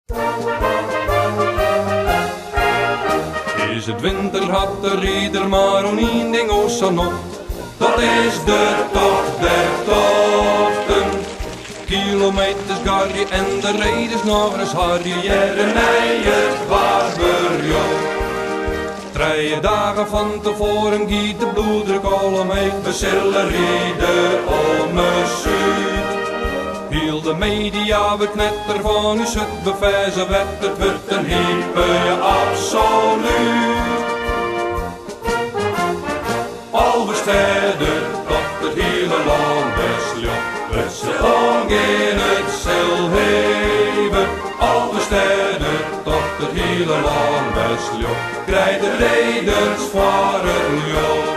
Is het winter, had er ieder maar één ding zo nog. Dat is de tocht der tochten. Kilometers garje en de rijders nog eens harje. Jere het barberjoch. 3 dagen van tevoren giet de bloeddruk al omheen. We zullen rijden om een zuid. Heel de media we knetter van u zut bewijzen wet. Het wordt een hippe, ja absoluut. Al besteden dat het hele land besluit. Het zal in het zil hebben. Al besteden dat het hele land besluit. Krijg de redens voor het joh.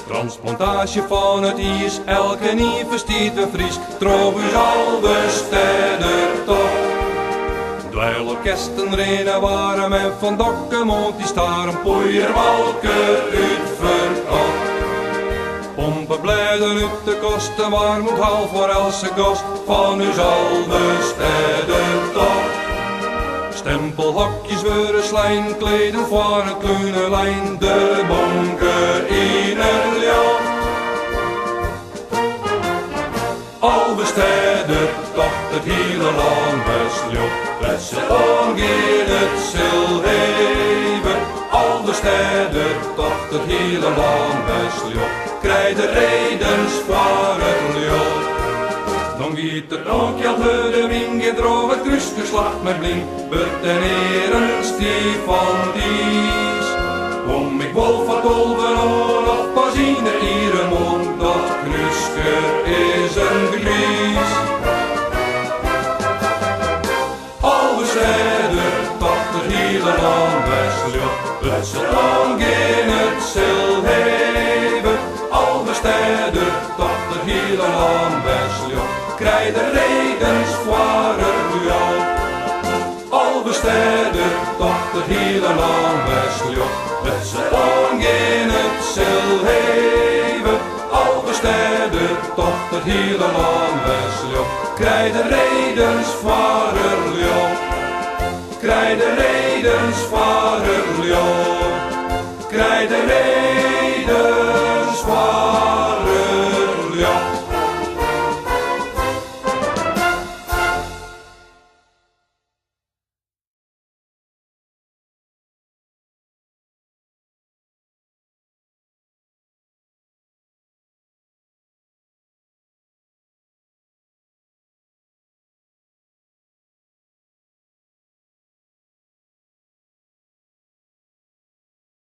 Transplantage van het is, elke nie verstiet de Fries. Trouwens al besteden toch. Dweil orkesten rennen waren men van Dokkenmond die staren poeierwalken uitverkocht. Pompen blijden uit de kosten, waar moet half voor elke kost van u zal besteden toch. Stempelhokjes worden slijn, kleden voor een kleine lijn, de bonken in een jacht. Al besteden toch het hele land besluit. Het zal in het zil hebben. Al besteden toch het hele land besluit. Krijg de redens voor het joh. Dan giet het ook al de wing, droog het kruisgeslacht met blink. Bert en heren stief van dies. Kom ik wolf wat olven of pas in de ieren mond. Dat kruisje is een gries. Al besteden toch het hele land besluit. Het zal in het zil hebben. Al besteden toch het hele land besluit. Krijg de redens voor het jou. Al besteden toch het hele land besluit. Het zal in het zil hebben. Al besteden toch het hele land besluit. Krijg de redens voor het jou. Krijg de redens voor het jou. Krijg de redens